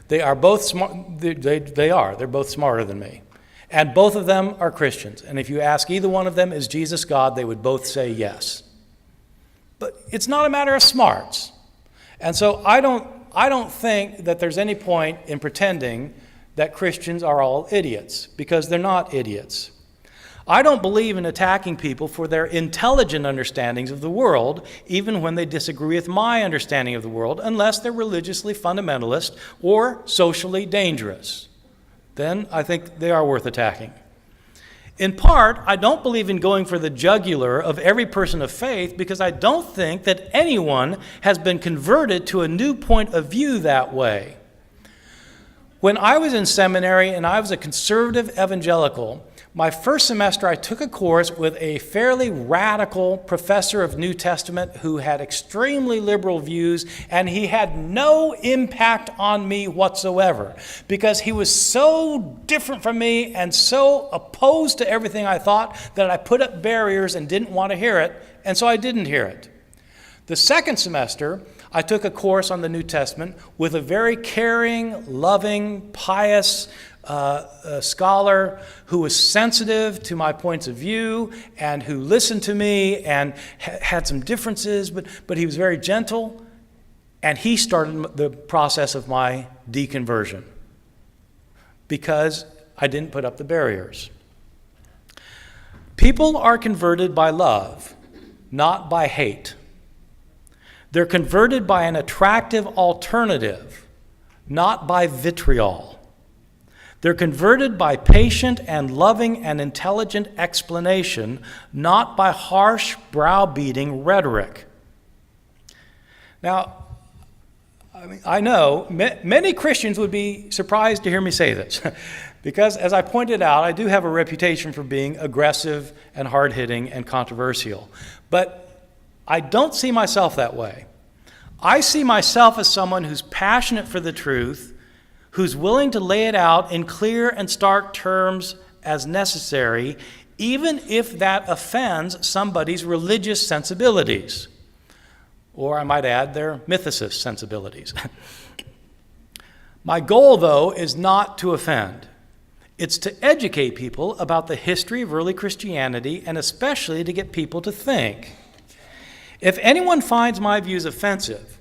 They are both smart. They're both smarter than me. And both of them are Christians. And if you ask either one of them, is Jesus God, they would both say yes. But it's not a matter of smarts. And so I don't think that there's any point in pretending that Christians are all idiots, because they're not idiots. I don't believe in attacking people for their intelligent understandings of the world, even when they disagree with my understanding of the world, unless they're religiously fundamentalist or socially dangerous. Then I think they are worth attacking. In part, I don't believe in going for the jugular of every person of faith, because I don't think that anyone has been converted to a new point of view that way. When I was in seminary and I was a conservative evangelical, my first semester I took a course with a fairly radical professor of New Testament who had extremely liberal views, and he had no impact on me whatsoever because he was so different from me and so opposed to everything I thought that I put up barriers and didn't want to hear it, and so I didn't hear it. The second semester, I took a course on the New Testament with a very caring, loving, pious scholar who was sensitive to my points of view and who listened to me and had some differences, but he was very gentle, and he started the process of my deconversion because I didn't put up the barriers. People are converted by love, not by hate. They're converted by an attractive alternative, not by vitriol. They're converted by patient and loving and intelligent explanation, not by harsh, browbeating rhetoric. Now, I know many Christians would be surprised to hear me say this, because as I pointed out, I do have a reputation for being aggressive and hard-hitting and controversial. But I don't see myself that way. I see myself as someone who's passionate for the truth, who's willing to lay it out in clear and stark terms as necessary, even if that offends somebody's religious sensibilities. Or I might add, their mythicist sensibilities. My goal, though, is not to offend. It's to educate people about the history of early Christianity, and especially to get people to think. If anyone finds my views offensive,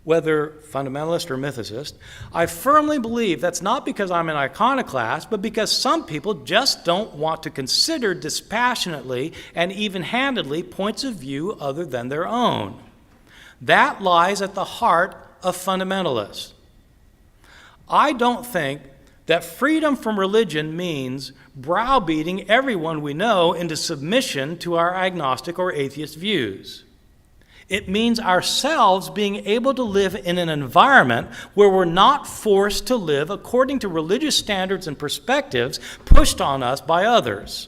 whether fundamentalist or mythicist, I firmly believe that's not because I'm an iconoclast, but because some people just don't want to consider dispassionately and even-handedly points of view other than their own. That lies at the heart of fundamentalists. I don't think that freedom from religion means browbeating everyone we know into submission to our agnostic or atheist views. It means ourselves being able to live in an environment where we're not forced to live according to religious standards and perspectives pushed on us by others.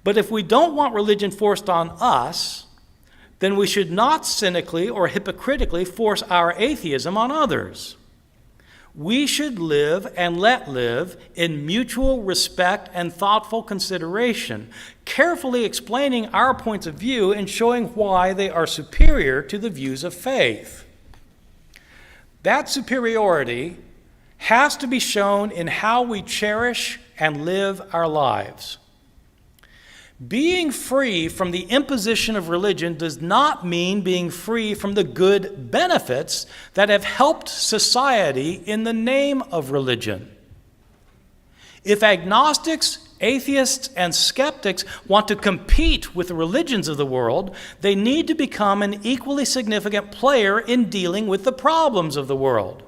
But if we don't want religion forced on us, then we should not cynically or hypocritically force our atheism on others. We should live and let live in mutual respect and thoughtful consideration, carefully explaining our points of view and showing why they are superior to the views of faith. That superiority has to be shown in how we cherish and live our lives. Being free from the imposition of religion does not mean being free from the good benefits that have helped society in the name of religion. If agnostics, atheists, and skeptics want to compete with the religions of the world, they need to become an equally significant player in dealing with the problems of the world.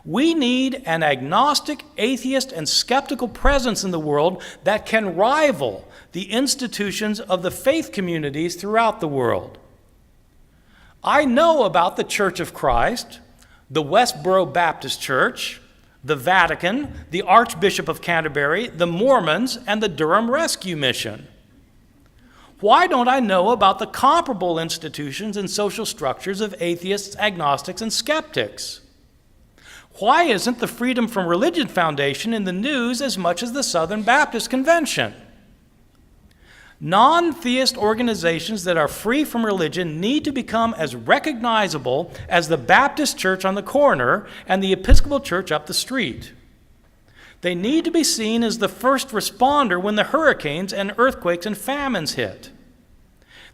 We need an agnostic, atheist, and skeptical presence in the world that can rival the institutions of the faith communities throughout the world. I know about the Church of Christ, the Westboro Baptist Church, the Vatican, the Archbishop of Canterbury, the Mormons, and the Durham Rescue Mission. Why don't I know about the comparable institutions and social structures of atheists, agnostics, and skeptics? Why isn't the Freedom from Religion Foundation in the news as much as the Southern Baptist Convention? Non-theist organizations that are free from religion need to become as recognizable as the Baptist church on the corner and the Episcopal church up the street. They need to be seen as the first responder when the hurricanes and earthquakes and famines hit.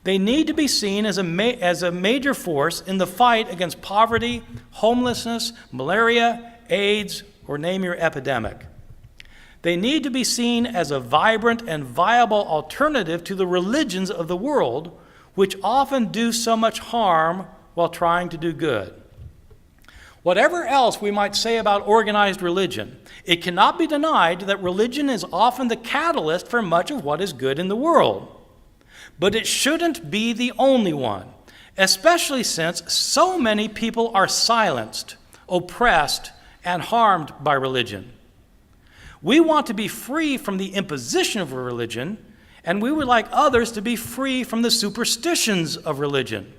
They need to be seen as a major force in the fight against poverty, homelessness, malaria, AIDS, or name your epidemic. They need to be seen as a vibrant and viable alternative to the religions of the world, which often do so much harm while trying to do good. Whatever else we might say about organized religion, it cannot be denied that religion is often the catalyst for much of what is good in the world. But it shouldn't be the only one, especially since so many people are silenced, oppressed, and harmed by religion. We want to be free from the imposition of religion, and we would like others to be free from the superstitions of religion.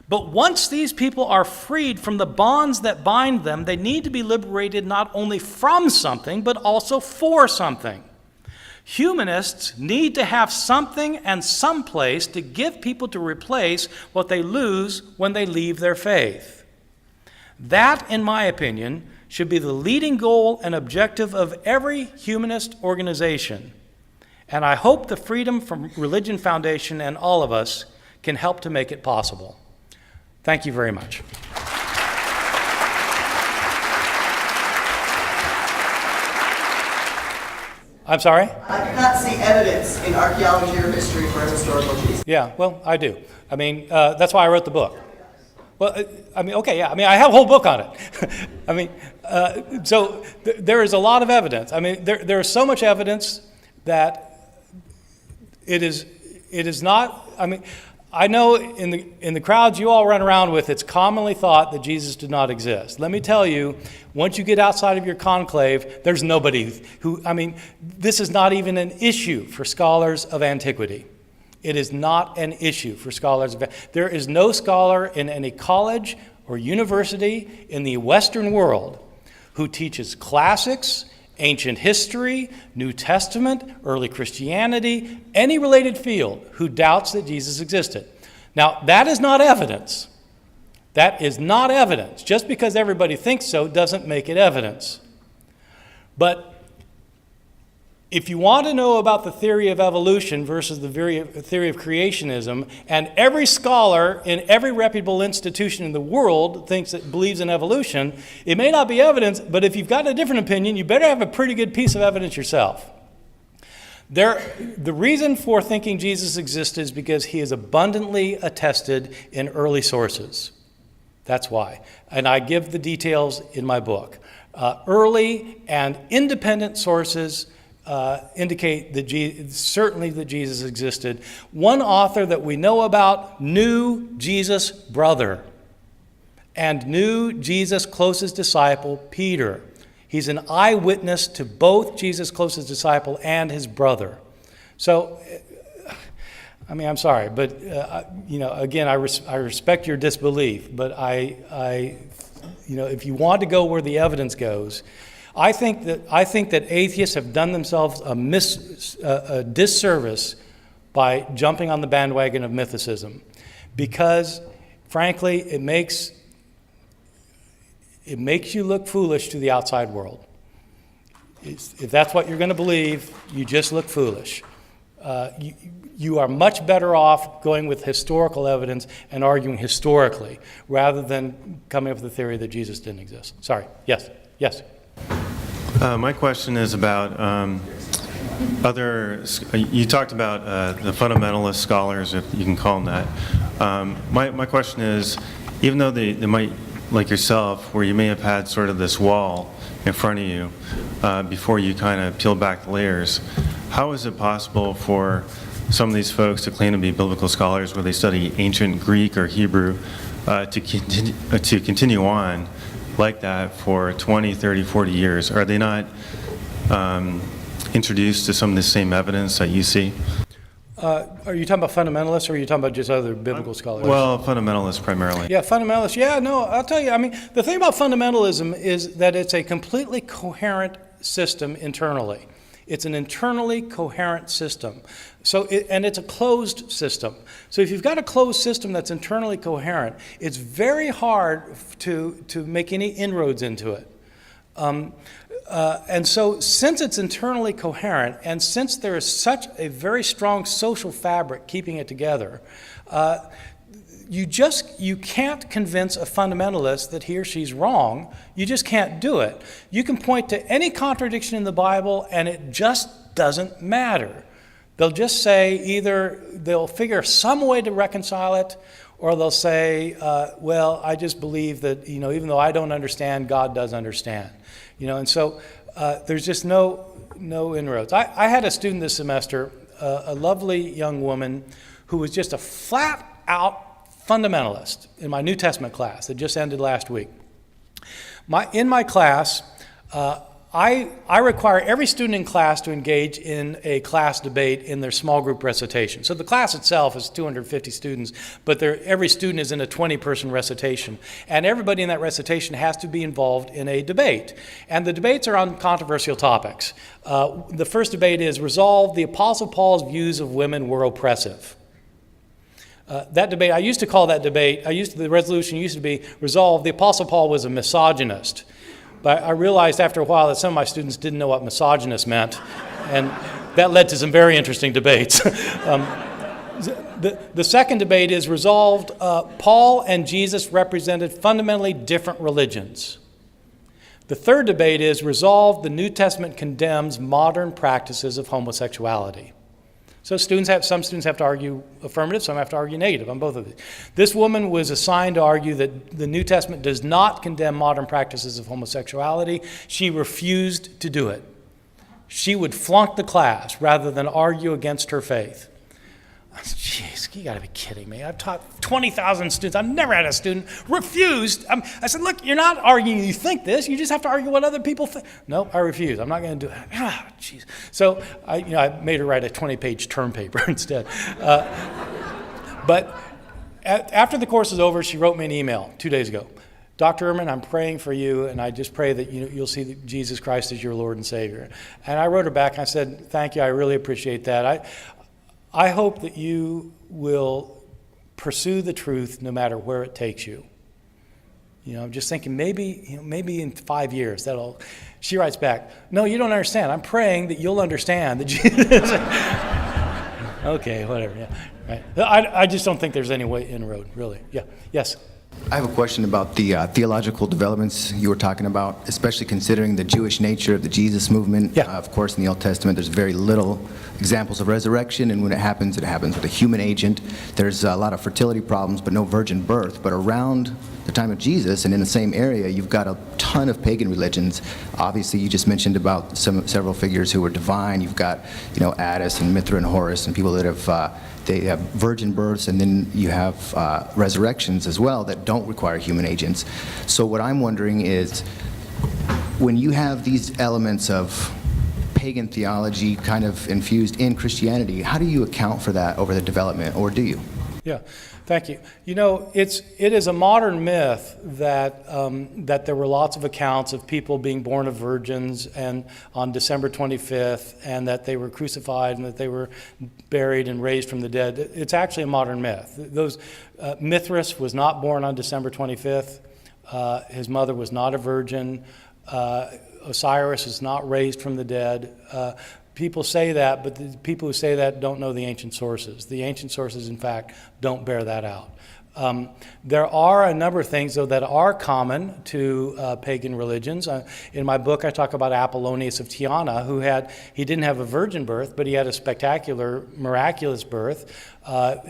But once these people are freed from the bonds that bind them, they need to be liberated not only from something, but also for something. Humanists need to have something and some place to give people to replace what they lose when they leave their faith. That, in my opinion, should be the leading goal and objective of every humanist organization. And I hope the Freedom from Religion Foundation and all of us can help to make it possible. Thank you very much. I'm sorry? I do not see evidence in archaeology or history for a historical Jesus. Yeah, well, I do. I mean, that's why I wrote the book. Well, okay, yeah. I have a whole book on it. So there is a lot of evidence. There is so much evidence that it is not. I know in the crowds you all run around with, it's commonly thought that Jesus did not exist. Let me tell you, once you get outside of your conclave, there's nobody who. This is not even an issue for scholars of antiquity. It is not an issue for scholars. There is no scholar in any college or university in the Western world who teaches classics, ancient history, New Testament, early Christianity, any related field who doubts that Jesus existed. Now, that is not evidence. That is not evidence. Just because everybody thinks so doesn't make it evidence. But if you want to know about the theory of evolution versus the theory of creationism, and every scholar in every reputable institution in the world believes in evolution, it may not be evidence, but if you've got a different opinion, you better have a pretty good piece of evidence yourself. The reason for thinking Jesus existed is because he is abundantly attested in early sources. That's why. And I give the details in my book. Early and independent sources indicate that certainly that Jesus existed. One author that we know about knew Jesus' brother and knew Jesus' closest disciple, Peter. He's an eyewitness to both Jesus' closest disciple and his brother. So, I'm sorry, but again, I respect your disbelief, but if you want to go where the evidence goes, I think that atheists have done themselves a disservice by jumping on the bandwagon of mythicism, because, frankly, it makes you look foolish to the outside world. If that's what you're going to believe, you just look foolish. You are much better off going with historical evidence and arguing historically, rather than coming up with the theory that Jesus didn't exist. Sorry. Yes. My question is about you talked about the fundamentalist scholars, if you can call them that. My question is, even though they might, like yourself, where you may have had sort of this wall in front of you before you kind of peel back the layers, how is it possible for some of these folks to claim to be biblical scholars where they study ancient Greek or Hebrew to continue on like that for 20, 30, 40 years? Are they not introduced to some of the same evidence that you see? Are you talking about fundamentalists, or are you talking about just other biblical scholars? Well, fundamentalists primarily. Yeah, fundamentalists. Yeah, no, I'll tell you. The thing about fundamentalism is that it's a completely coherent system internally. It's an internally coherent system. And it's a closed system. So if you've got a closed system that's internally coherent, it's very hard to make any inroads into it. And so since it's internally coherent, and since there is such a very strong social fabric keeping it together, you can't convince a fundamentalist that he or she's wrong. You just can't do it. You can point to any contradiction in the Bible, and it just doesn't matter. They'll just say either they'll figure some way to reconcile it, or they'll say, well, I just believe that, even though I don't understand, God does understand. And so there's just no inroads. I had a student this semester, a lovely young woman who was just a flat-out fundamentalist in my New Testament class that just ended last week. In my class, I require every student in class to engage in a class debate in their small group recitation. So the class itself is 250 students, but every student is in a 20-person recitation. And everybody in that recitation has to be involved in a debate. And the debates are on controversial topics. The first debate is, resolve the Apostle Paul's views of women were oppressive. That debate, I used to call that debate, the resolution used to be, resolve the Apostle Paul was a misogynist. But I realized after a while that some of my students didn't know what misogynist meant, and that led to some very interesting debates. The second debate is resolved, Paul and Jesus represented fundamentally different religions. The third debate is resolved, the New Testament condemns modern practices of homosexuality. So some students have to argue affirmative, some have to argue negative on both of these. This woman was assigned to argue that the New Testament does not condemn modern practices of homosexuality. She refused to do it. She would flunk the class rather than argue against her faith. Jeez, you gotta be kidding me. I've taught 20,000 students. I've never had a student refused. I said, look, you're not arguing you think this. You just have to argue what other people think. Nope, I refuse. I'm not gonna do it. Jeez. So I made her write a 20-page term paper instead. But after the course is over, she wrote me an email 2 days ago. Dr. Ehrman, I'm praying for you, and I just pray that you'll see Jesus Christ as your Lord and Savior. And I wrote her back, and I said, thank you, I really appreciate that. I hope that you will pursue the truth no matter where it takes you. I'm just thinking maybe in 5 years she writes back, no, you don't understand. I'm praying that you'll understand that Jesus. Okay, whatever, yeah. Right. I just don't think there's any way inroad, really. Yeah, yes. I have a question about the theological developments you were talking about, especially considering the Jewish nature of the Jesus movement. Yeah. Of course, in the Old Testament, there's very little examples of resurrection, and when it happens with a human agent. There's a lot of fertility problems, but no virgin birth. But around the time of Jesus, and in the same area, you've got a ton of pagan religions. Obviously, you just mentioned about several figures who were divine. You've got, Attis and Mithra and Horus, and people that have they have virgin births, and then you have resurrections as well that don't require human agents. So what I'm wondering is, when you have these elements of pagan theology kind of infused in Christianity, how do you account for that over the development, or do you? Yeah, thank you. It is a modern myth that there were lots of accounts of people being born of virgins and on December 25th, and that they were crucified and that they were buried and raised from the dead. It's actually a modern myth. Mithras was not born on December 25th. His mother was not a virgin. Osiris is not raised from the dead. People say that, but the people who say that don't know the ancient sources. The ancient sources, in fact, don't bear that out. There are a number of things, though, that are common to pagan religions. In my book, I talk about Apollonius of Tyana, he didn't have a virgin birth, but he had a spectacular, miraculous birth.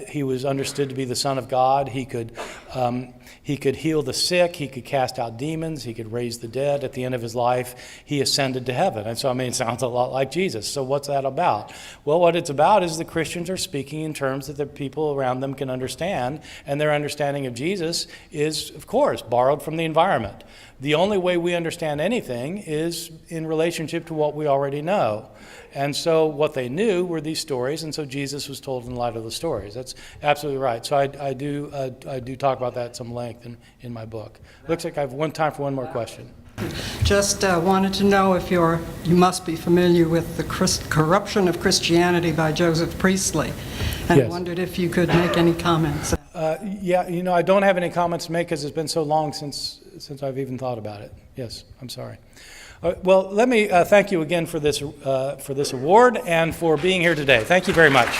He was understood to be the Son of God. He could heal the sick. He could cast out demons. He could raise the dead. At the end of his life, he ascended to heaven. And so, it sounds a lot like Jesus. So what's that about? Well, what it's about is the Christians are speaking in terms that the people around them can understand, and their understanding of Jesus is, of course, borrowed from the environment. The only way we understand anything is in relationship to what we already know. And so what they knew were these stories, and so Jesus was told in light of the stories. That's absolutely right. So I do talk about that at some length in my book. Looks like I have time for one more question. Just wanted to know if you must be familiar with the Corruption of Christianity by Joseph Priestley, and Yes. wondered if you could make any comments. Yeah, you know, I don't have any comments to make because it's been so long since I've even thought about it. Yes, I'm sorry. Well, let me thank you again for this award and for being here today. Thank you very much.